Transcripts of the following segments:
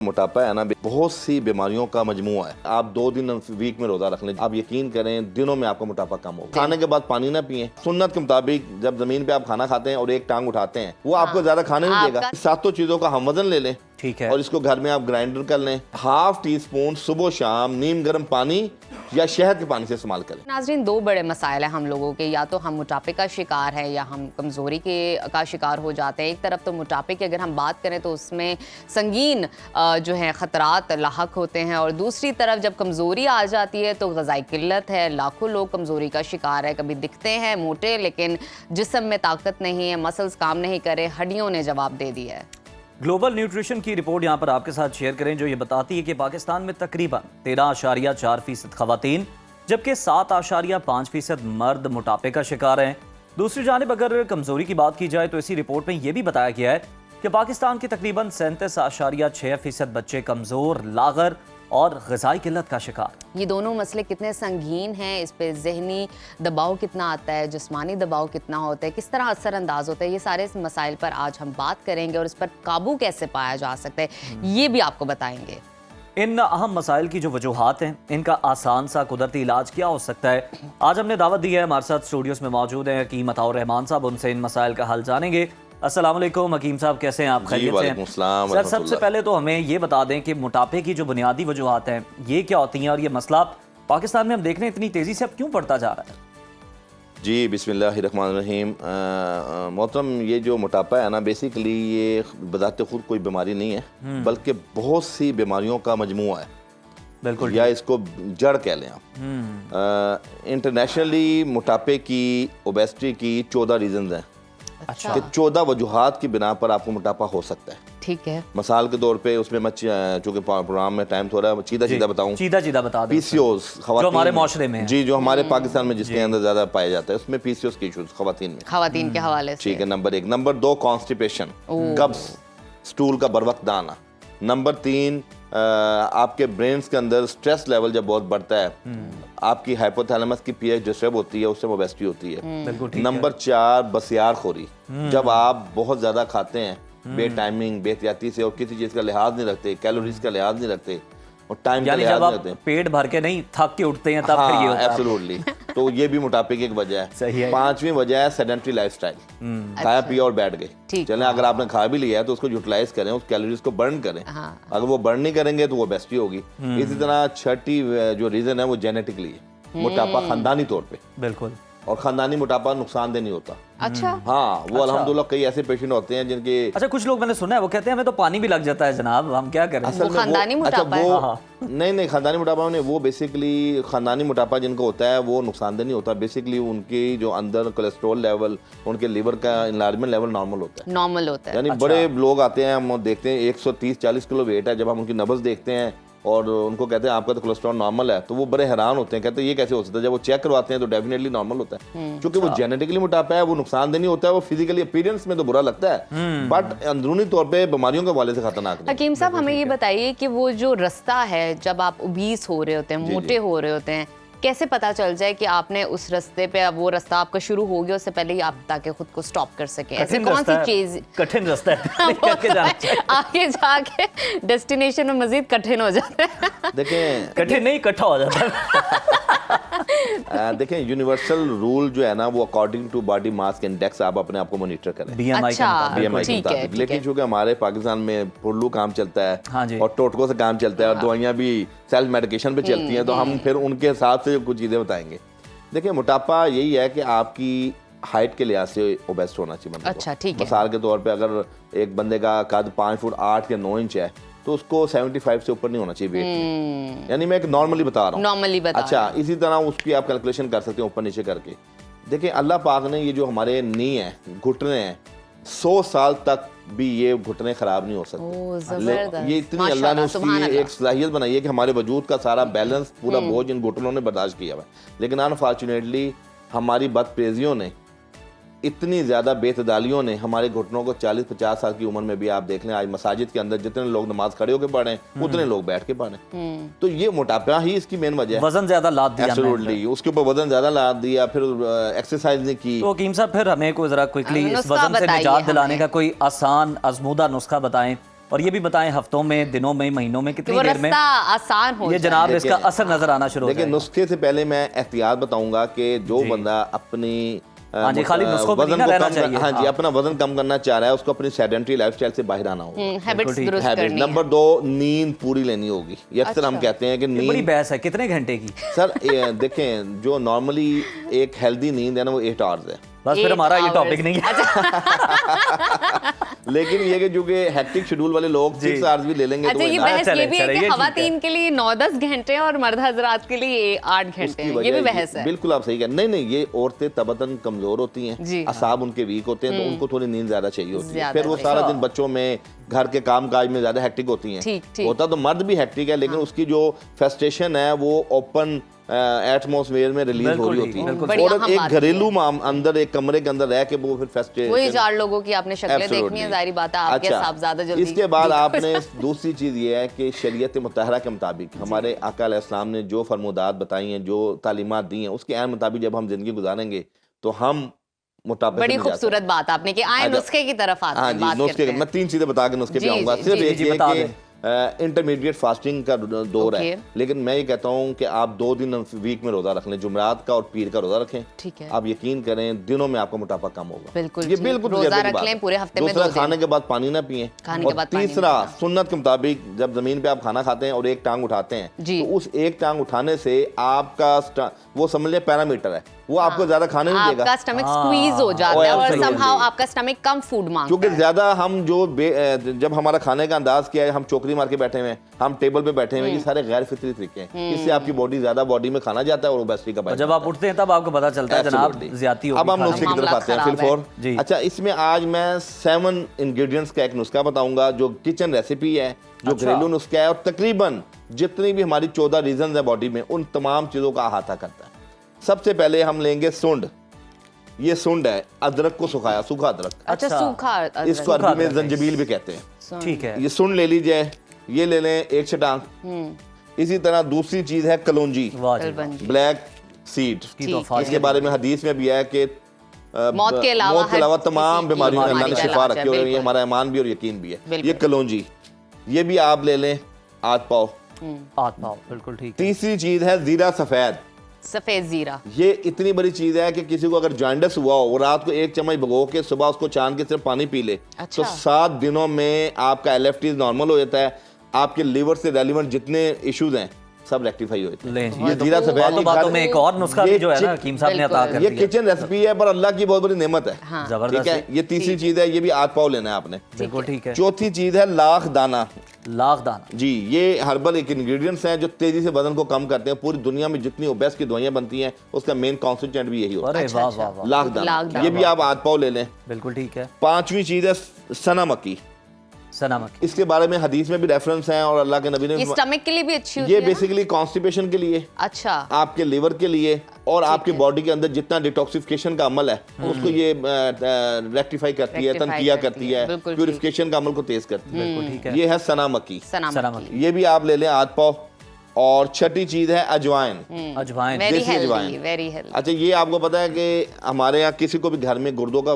मोटापा है ना, बहुत सी बीमारियों का मजमुआ है। आप 2 दिन वीक में रोजा रख लें, आप यकीन करें दिनों में आपका मोटापा कम होगा। खाने के बाद पानी ना पिए। सुन्नत के मुताबिक जब जमीन पे आप खाना खाते हैं और एक टांग उठाते हैं, वो आपको ज्यादा खाने नहीं देगा। 7 चीजों का हम वजन ले लें, ठीक है, और इसको घर में आप ग्राइंडर कर लें। हाफ टी स्पून सुबह शाम नीम गर्म पानी या शहद के पानी से इस्तेमाल करें। नाज़रीन, 2 बड़े मसाइल हैं हम लोगों के, या तो हम मोटापे का शिकार है या हम कमज़ोरी का शिकार हो जाते हैं। एक तरफ तो मोटापे की अगर हम बात करें तो उसमें संगीन जो है ख़तरात लाहक होते हैं, और दूसरी तरफ जब कमज़ोरी आ जाती है तो ग़िज़ाई किल्लत है। लाखों लोग कमज़ोरी का शिकार है। कभी दिखते हैं मोटे लेकिन जिस्म में ताकत नहीं है, मसल्स काम नहीं करे, हड्डियों ने जवाब दे दिया है। ग्लोबल न्यूट्रिशन की रिपोर्ट यहाँ पर आपके साथ शेयर करें जो ये बताती है कि पाकिस्तान में तकरीबन 13.4% खवातीन जबकि 7.5% मर्द मोटापे का शिकार हैं। दूसरी जानिब अगर कमजोरी की बात की जाए तो इसी रिपोर्ट में यह भी बताया गया है कि पाकिस्तान के तकरीबन 37.6% बच्चे कमजोर, लागर और ग़िज़ाई किल्लत का शिकार। ये दोनों मसले कितने संगीन हैं, इस पे ज़हनी दबाव कितना आता है, जिस्मानी दबाव कितना होता है, किस तरह असरअंदाज होता है, ये सारे इस मसाइल पर आज हम बात करेंगे और इस पर काबू कैसे पाया जा सकता है ये भी आपको बताएंगे। इन अहम मसाइल की जो वजूहात हैं, इनका आसान सा कुदरती इलाज क्या हो सकता है, आज हमने दावत दी है। हमारे साथ स्टूडियोज़ में मौजूद हैं हकीम अताउर रहमान साहब, उनसे इन मसाइल का हल जानेंगे। अस्सलाम वालेकुम हकीम साहब, कैसे हैं आप? खैरियत से हैं? सर, सबसे पहले तो हमें ये बता दें कि मोटापे की जो बुनियादी वजूहात हैं ये क्या होती हैं, और ये मसला पाकिस्तान में हम देख रहे हैं इतनी तेज़ी से अब क्यों बढ़ता जा रहा है? जी बिस्मिल्लाहिर्रहमानिर्रहीम। मोहतरम, ये जो मोटापा है ना, बेसिकली ये बजाते खुद कोई बीमारी नहीं है, बल्कि बहुत सी बीमारियों का मजमुआ है। बिल्कुल, या इसको जड़ कह लें आप। इंटरनेशनली मोटापे की, ओबेसिटी की 14 रीजंस हैं। अच्छा, कि 14 वजूहात की बिना पर आपको मोटापा हो सकता है। ठीक है। मिसाल के तौर पे उसमें मैं चूंकि प्रोग्राम में टाइम थोड़ा सीधा बताऊं, सीधा बता दें। पीसीओस जो हमारे माशरे में है। जी, जो हमारे पाकिस्तान में जिसके अंदर ज्यादा पाया जाता है, उसमें पीसीओस के इश्यूज खवातीन के हवाले से, ठीक है, नंबर 1। नंबर 2 कॉन्स्टिपेशन, कब्ज, स्टूल का बर वक्त आना। नंबर 3 आपके ब्रेन्स के अंदर स्ट्रेस लेवल जब बहुत बढ़ता है, आपकी हाइपोथैलेमस की पीएच डिस्टर्ब होती है, उससे ओबेसिटी होती है। नंबर 4 बसियार खोरी, जब आप बहुत ज्यादा खाते हैं बे टाइमिंग, बेहतियाती से, और किसी चीज का लिहाज नहीं रखते, कैलोरीज का लिहाज नहीं रखते और टाइम का लिहाज नहीं रखते, पेट भर के नहीं थक के उठते हैं तब फिर ये होता है। एब्सोल्युटली। तो ये भी मोटापे की एक वजह है। सही है। 5वीं वजह है सेडेंटरी लाइफस्टाइल, खाया पिया और बैठ गए। चलें, अगर आपने खा भी लिया है तो उसको यूटिलाइज करें, उस कैलोरीज को बर्न करें। अगर वो बर्न नहीं करेंगे तो वो ओबेसिटी होगी। इसी तरह 6ठी जो रीजन है वो जेनेटिकली है, मोटापा खानदानी तौर पे। बिल्कुल, और खानदानी मोटापा नुकसानदेह नहीं होता। अच्छा, हाँ, वो अल्हम्दुलिल्लाह कई ऐसे पेशेंट होते हैं जिनके, अच्छा, कुछ लोग मैंने सुना है वो कहते हैं हमें तो पानी भी लग जाता है जनाब, हम क्या करें? असल में खानदानी मोटापा है? नहीं, खानदानी मोटापा नहीं, वो बेसिकली खानदानी मोटापा जिनको होता है वो नुकसानदेह नहीं होता। बेसिकली उनकी जो अंदर कोलेस्ट्रॉल लेवल, उनके लिवर का इनलार्जमेंट लेवल नॉर्मल होता है। यानी बड़े लोग आते हैं, हम देखते हैं 130-40 किलो वेट है, जब हम उनकी नब्ज देखते हैं और उनको कहते हैं आपका तो कोलेस्ट्रॉल नॉर्मल है, तो वो बड़े हैरान होते हैं, कहते हैं ये कैसे हो सकता है। जब वो चेक करवाते हैं तो डेफिनेटली नॉर्मल होता है, क्योंकि वो जेनेटिकली मोटापा है, वो नुकसानदेह नहीं होता है। वो फिजिकली अपीयरेंस में तो बुरा लगता है, बट अंदरूनी तौर पे बीमारियों के हवाले से खतरनाक नहीं। हकीम साहब, हमें ये बताइए कि वो जो रास्ता है जब आप ओबीस हो रहे होते हैं, मोटे हो रहे होते हैं, कैसे पता चल जाए कि आपने उस रास्ते पे, वो रास्ता आपका शुरू हो गया, उससे पहले ही आप ताकि खुद को स्टॉप कर सके? ऐसे कौन सी चीज? कठिन रास्ता है आगे जाके डेस्टिनेशन में मजीद कठिन हो जाता है। देखें, कठिन नहीं, इकट्ठा हो जाता है। देखें, यूनिवर्सल रूल जो है ना, वो according to body mass index आप अपने आप को मॉनिटर करें, BMI अच्छा, BMI के ठीक है, मुताबिक। लेकिन चूंकि हमारे पाकिस्तान में पुरलू काम चलता है, हाँ जी, और टोटकों से काम चलता है, और दवाइयाँ भी सेल्फ मेडिकेशन पे चलती हैं, तो हम फिर उनके हिसाब से कुछ चीज़ें बताएंगे। देखिए, मोटापा यही है कि आपकी हाइट के लिहाज से ओबेस्ट होना चाहिए बंदे को। अच्छा, ठीक है। मिसाल के तौर पे अगर एक बंदे का कद 5 फुट 8 या 9 इंच है तो उसको 75 से ऊपर नहीं होना चाहिए वेट में। यानी मैं एक नॉर्मली बता रहा हूँ। नॉर्मली बता। अच्छा, इसी तरह उसकी आप कैलकुलेशन कर सकते हैं ऊपर नीचे करके। देखिए, अल्लाह पाक ने ये जो हमारे नी है, घुटने हैं, 100 साल तक भी ये घुटने खराब नहीं हो सकते। ये इतनी अल्लाह ने उसकी एक सलाहियत बनाई है कि हमारे वजूद का सारा बैलेंस, पूरा बोझ इन घुटनों ने बर्दाश्त किया हुआ है। लेकिन अनफॉर्चुनेटली हमारी बदप्रेजियों ने, इतनी ज्यादा बेतदालियों ने हमारे घुटनों को 40-50 साल की उम्र में भी, आप देख लें आज मसाजिद के अंदर जितने लोग नमाज खड़े होकर पढ़े उतने लोग बैठ के पढ़े। तो ये मोटापा ही इसकी मेन वजह है। वजन ज्यादा लाद दिया, एब्सोल्युटली, उसके ऊपर वजन ज्यादा लाद दिया, फिर एक्सरसाइज नहीं की। तो हकीम साहब, फिर हमें कोई जरा क्विकली इस वजन से निजात दिलाने का कोई आसान आजमूदा नुस्खा बताएं और ये भी बताएं हफ्तों में, दिनों में, महीनों में, कितनी वो देर में रास्ता आसान हो ये जाए। जनाब इसका असर नजर आना शुरू हो देखिए जाएगा? नुस्खे से पहले मैं एहतियात बताऊंगा कि जो बंदा अपनी हाँ जी, खाली नुस्खों पे नहीं ना रहना चाहिए। हाँ जी, अपना वजन कम करना चाह रहा है, उसको अपनी सेडेंटरी लाइफस्टाइल से बाहर आना होगा। हैबिट्स दुरुस्त करनी है। नंबर 2, नींद पूरी लेनी होगी। ये अक्सर हम कहते हैं कि ये बड़ी नींद, बहस है, कितने घंटे की? सर देखें, जो नॉर्मली एक हेल्दी नींद है ना वो 8 आवर्स है। बस फिर 8 हमारा ये hours। टॉपिक नहीं है। लेकिन ये कि जो कि हेक्टिक शेड्यूल वाले लोग 6 आवर्स भी ले लेंगे अच्छा, तो ये enough है। बहस ये भी है चले, कि ये ठीक खवातीन के लिए 9-10 घंटे और मर्द हजरात के लिए 8 घंटे उसकी हैं, ये वजह भी बहस है। बिल्कुल आप सही कह नहीं नहीं, ये औरतें तबतन कमजोर होती हैं, जी। असाब उनके वीक होते हैं, तो उनको थोड़ी नींद ज्यादा चाहिए होती है। ज्यादा फिर वो चाहिए। सारा दिन बच्चों में, घर के काम काज में ज्यादा हेक्टिक होती हैं। ठीक, ठीक। होता तो मर्द भी हेक्टिक है, लेकिन उसकी जो फ्रस्ट्रेशन है वो ओपन एटमॉस्फेयर में रिलीज हो बिल्कुल रही ठीक, होती बिल्कुल है। ठीक। और बड़ी एक अहम घरेलू अंदर एक कमरे के अंदर रह के वो फिर वही फ्रस्ट्रेशन 4 लोगों की आपने शक्लें देखनी है, जाहिर बात है आपके हिसाब ज्यादा जल्दी। इसके बाद आपने दूसरी चीज ये है कि शरीयत मुतहरा के मुताबिक हमारे आका अलैहिस्सलाम ने जो फरमुदात बताई हैं, जो तालीमात दी हैं, उसके ऐन मुताबिक जब हम जिंदगी गुजारेंगे तो हम मोटापे बड़ी से नहीं जा खूबसूरत बात आपने कि आए अच्छा। नुस्खे की तरफ आते हाँ हैं, जी, बात नुस्खे करते मैं हैं। 3 चीजें बता के नुस्खे पे जी, आऊंगा। जी, सिर्फ जी, एक जी, ये बता कि दें। इंटरमीडिएट फास्टिंग का दौर है, ओके। लेकिन मैं ये कहता हूँ कि आप 2 दिन वीक में रोजा रख लें, जुमरात का और पीर का रोजा रखें। ठीक है। आप यकीन करें दिनों में आपका मोटापा कम होगा। बिल्कुल ये जी, बिल्कुल रोजा तजर्बे की रख बात लें है। पूरे हफ्ते में दूसरा, 2 दिन। खाने के बाद पानी ना पिए। खाने और के बाद पानी नहीं तीसरा, पीना। सुन्नत के मुताबिक जब जमीन पे आप खाना खाते हैं और एक टांग उठाते हैं, जी। तो उस एक टांग उठाने से आपका वो समझ लिया पैरामीटर है, वो आपको ज्यादा खाने नहीं देगा। आपका स्टमक स्क्वीज हो जाता Oh, है और absolutely। समहाउ आपका स्टमक कम फूड मांगता क्योंकि है। ज्यादा हम जो जब हमारा खाने का अंदाज किया है, हम चोकरी मार के बैठे हुए हैं, हम टेबल पे बैठे हुए हैं, ये सारे गैर फितरी तरीके हैं। इससे आपकी बॉडी ज्यादा बॉडी में खाना जाता है और ओबेसिटी का और जब आप उठते हैं तब आपको पता चलता है जनाब ज्यादती हो अब हम गई नुस्खे की खाने में। तरफ आते हैं। फिर मामला खराब 4 जी। अच्छा, इसमें आज मैं 7 इंग्रेडिएंट्स का एक नुस्खा बताऊंगा जो किचन रेसिपी है, जो अच्छा। घरेलू नुस्खा है, और तकरीबन जितनी भी हमारी 14 रीजन है बॉडी में, उन तमाम चीजों का अहाता करता है। सबसे पहले हम लेंगे सुंड। ये सुंड है, अदरक को सुखाया, सूखा अदरक, अच्छा, अच्छा। सूखा अदरक। इसको अरबी में अदरक है। जंजीबील भी कहते हैं। ठीक है। ये सुंड ले लीजिए, ये ले लें 1 छटांग। इसी तरह दूसरी चीज है कलौंजी, वाह जी, कलबंजी। Black seed. की तो ठीक फायदे इसके बारे में हदीस में भी है कि मौत के अलावा मौत के तमाम किसी की बीमारियों में अल्लाह ने बीमारी का शिफा इलाज है, रखी है, और ये बिल्कुल। हमारा ईमान भी और यकीन भी है। बिल्कुल। ये कलौंजी, ये भी आप ले लें आध पाव। आध पाव, बिल्कुल ठीक है। तीसरी चीज है जीरा सफेद। सफेद जीरा। ये इतनी बड़ी चीज है कि किसी को अगर जॉइंडस हुआ हो, वो रात को 1 चम्मच भिगो के सुबह उसको छान के सिर्फ पानी पी ले, अच्छा। तो 7 दिनों में आपका LFT नॉर्मल हो जाता है। आपके लीवर से रेलिवेंट जितने इश्यूज हैं सब रेक्टिफाई हो जाते हैं। लें जी। ये जीरा सफेद बातों की बातों घर- में एक और नुस्खा भी ये जो है ना चिक- हकीम साहब ने अता कर ये दिया। किचन रेसिपी है, पर अल्लाह की बहुत बड़ी नेमत है। हाँ। ठीक जबरदस्त है, है। ये तीसरी चीज है, ये भी आध पाव लेना है आपने। बिल्कुल ठीक है। चौथी चीज है लाख दाना। लाख दाना, जी, ये हर्बल एक इंग्रेडिएंट्स हैं जो तेजी से वजन को कम करते हैं। पूरी दुनिया में जितनी ओबेस की दवाइयां बनती हैं, उसका मेन कॉन्स्टिट्यूएंट भी यही होता अरे अच्छा, वाह अच्छा। वाह वाह, है, लाख लाख दाना। दाना। ये भी आप आध पाव ले लें। बिल्कुल ठीक है। 5वीं चीज है सना मक्की। सना मक्खी, इसके बारे में हदीस में भी रेफरेंस है और अल्लाह के नबी ने ये स्टमक के लिए भी अच्छी होती ये है ना? बेसिकली कॉन्स्टिपेशन के लिए, अच्छा, आपके लिवर के लिए, और आपकी बॉडी के अंदर जितना डिटॉक्सिफिकेशन का अमल है उसको ये रेक्टिफाई करती है, Rectify तनकिया करती करती है, है, बिल्कुल प्यूरिफिकेशन का अमल को तेज करती है। बिल्कुल ठीक है। ये है सना मक्की, सना सना मक्खी। मक्खी, ये भी आप ले लें आध पाव। और छठी चीज है अजवाइन। अजवाइन, वेरी देसी हेल्दी, अजवाइन। Very healthy. अच्छा, ये आपको पता है कि हमारे यहाँ किसी को भी घर में गुर्दों का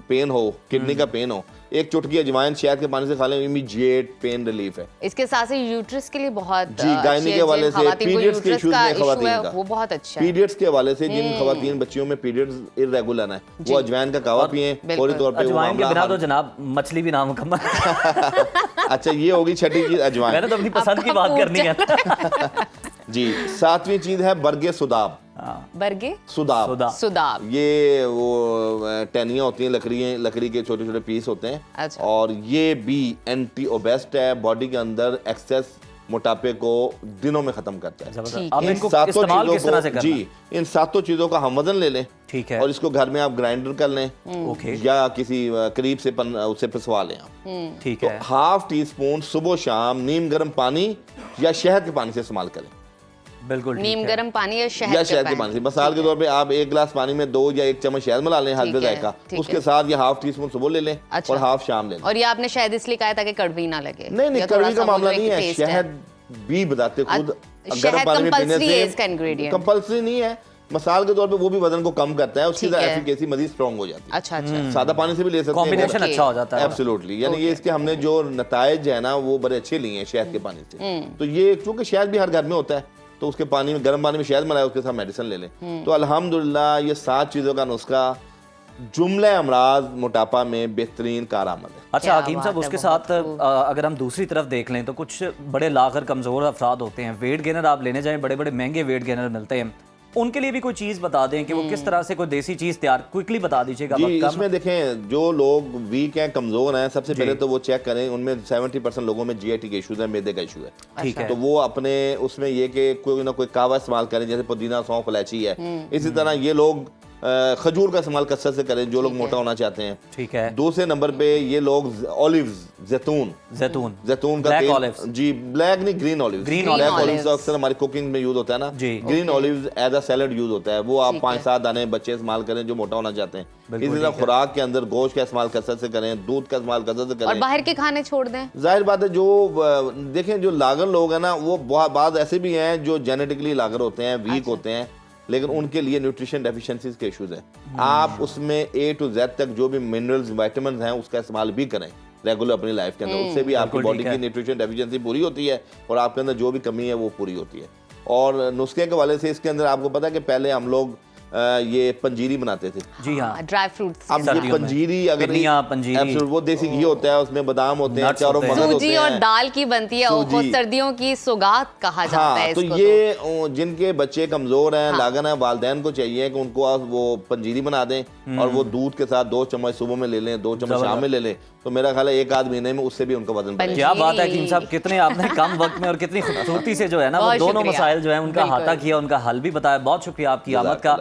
पेन हो, किडनी का पेन हो, एक चुटकी अजवाइन शहद के पानी से खा लें, इमीडिएट पेन रिलीफ है। इसके साथ से यूट्रस के लिए बहुत जी, गायनी के हवाले से, पीरियड्स के इश्यूज में खवातीन का, वो बहुत अच्छा है। पीरियड्स के हवाले से जिन खवातीन बच्चियों में पीरियड्स इर्रेगुलर हैं, वो अजवाइन का कावा पिएं, फौरी तौर पे वो अजवाइन के मामला बिना तो हल। जनाब मछली भी नामुकम्मल। अच्छा, ये होगी छठी चीज अजवाइन। मैंने तो अपनी पसंद की आपका बात करनी है। जी, 7वीं चीज है बरगे सुदाब। बरगे सुदाब, सुदाब। सुदाब। ये वो टहनियाँ होती हैं, लकड़ी के छोटे छोटे पीस होते हैं। अच्छा। और ये भी एंटी ओबेस्ट है, बॉडी के अंदर एक्सेस मोटापे को दिनों में खत्म करता है। जबरदस्त। ठीक अब है। इनको सातों इस्तेमाल चीजों किस तरह से को, करना? जी, इन 7 चीजों का हम वजन ले लें, ठीक है। और इसको घर में आप ग्राइंडर कर लें, ओके, या किसी करीब से उसे पिसवा लें आप। ठीक तो है। ½ टीस्पून सुबह शाम नीम गर्म पानी या शहद के पानी से इस्तेमाल करें, बिल्कुल ठीक नीम है। गर्म पानी या या शहद शहद के पानी से। मिसाल के तौर पे आप 1 गिलास पानी में 2 या 1 चम्मच शहद मिला लें, हल्के ठीक है, जायका, ठीक उसके है। साथ ये ½ टीस्पून सुबह ले लें, अच्छा। और ½ शाम ले लें। और ये आपने शायद इसलिए कहा है ताकि कड़वी ना लगे। नहीं, या थोड़ा कड़वी का सा वो मामला जो नहीं एक है, taste है। शहद भी बताते खुद शहद compulsory है इसका ingredient। कंपल्सरी नहीं है, मसाल के तौर पे वो भी वजन को कम करता है, उसकी ठीक है। एफिकेसी मजीद स्ट्रॉन्ग हो जाती है। अच्छा अच्छा सादा पानी से भी ले सकते हैं, कॉम्बिनेशन Okay. अच्छा हो जाता है। एब्सोल्युटली, यानी ये इसके हमने जो नताइज है ना वो बड़े अच्छे लिए हैं शहद के पानी से। तो ये क्योंकि शहद भी हर घर में होता है, तो उसके पानी में, गर्म पानी में शहद मिलाए, उसके साथ मेडिसिन ले लें। तो अल्हम्दुलिल्लाह ये 7 चीज़ों का नुस्खा जुमले अमराज मोटापा में बेहतरीन कारआमद है। अच्छा क्या हकीम साहब, बात है, उसके बहुत साथ खूब। अगर हम दूसरी तरफ देख लें तो कुछ बड़े लागर कमज़ोर अफराद होते हैं, वेट गेनर आप लेने जाएं, बड़े बड़े महंगे वेट गेनर मिलते हैं, उनके लिए भी कोई चीज़ बता दें कि वो किस तरह से कोई देसी चीज़ तैयार, क्विकली बता दीजिएगा। जी, वक्त कम इसमें देखें जो लोग वीक हैं, कमज़ोर हैं, सबसे पहले तो वो चेक करें, उनमें 70% लोगों में GIT के इशूज़ है, मैदे का इशू है। ठीक है। तो वो अपने उसमें ये कि कोई ना कोई कावा इस्तेमाल करें, जैसे पुदीना, सौंफ, इलायची है। इसी तरह ये लोग खजूर का इस्तेमाल कसरत से करें, जो लोग मोटा होना चाहते हैं। ठीक है। दूसरे नंबर पे ये लोग ऑलिव्स, जैतून जैतून का ब्लैक तेल, ऑलिव्स। जी ब्लैक नहीं, green olives. Green black olives। Olives अक्सर हमारी कुकिंग में यूज होता है ना जी। Green olives as a salad use होता है, वो आप ठीक 5-7 दाने बच्चे इस्तेमाल करें जो मोटा होना चाहते हैं। बिल्कुल इसी तरह ठीक है। खुराक के अंदर गोश्त का इस्तेमाल कसरत से करें, दूध का इस्तेमाल कसरत से और करें। बाहर के खाने छोड़ दें। जाहिर बात है, जो देखें जो लागर लोग हैं ना, वो बहुत बाद ऐसे भी हैं जो जेनेटिकली लागर होते हैं, वीक होते हैं, लेकिन उनके लिए न्यूट्रिशन डेफिशिएंसीज के इश्यूज हैं। आप उसमें A to Z तक जो भी मिनरल्स, विटामिन हैं, उसका इस्तेमाल भी करें रेगुलर अपनी लाइफ के अंदर। उससे भी आपकी बिल्कुल बॉडी ठीक की है। न्यूट्रिशन डेफिशिएंसी पूरी होती है और आपके अंदर जो भी कमी है वो पूरी होती है। और नुस्खे के वाले से इसके अंदर आपको पता है कि पहले हम लोग ये पंजीरी बनाते थे। जी हाँ। ड्राई फ्रूट्स अब ये सर्दियों में। पंजीरी अगर पिन्नियाँ, पंजीरी। Absolute, वो देसी घी होता है, उसमें बादाम होते हैं, Nuts चारों होते हैं। मगज होते सूजी हैं। और दाल की बनती है, और वो सूजी। सर्दियों की सौगात कहा जाता हाँ, है तो इसको। ये जिनके बच्चे कमजोर हैं, हाँ। लागन है, वालदैन को चाहिए कि उनको आप वो पंजीरी बना दें और वो दूध के साथ 2 चम्मच सुबह में ले लें, 2 चम्मच शाम में ले लें, तो मेरा ख्याल है 1 आध महीने में उससे भी उनका वजन बढ़ेगा। क्या बात है जी। हकीम साहब, कितने आपने कम वक्त में और कितनी खूबसूरती से जो है ना वो बहुत दोनों शुक्रिया। मसाइल जो है उनका बिल्कुल। अहाता किया, उनका हल भी बताया। बहुत शुक्रिया आपकी आमद का।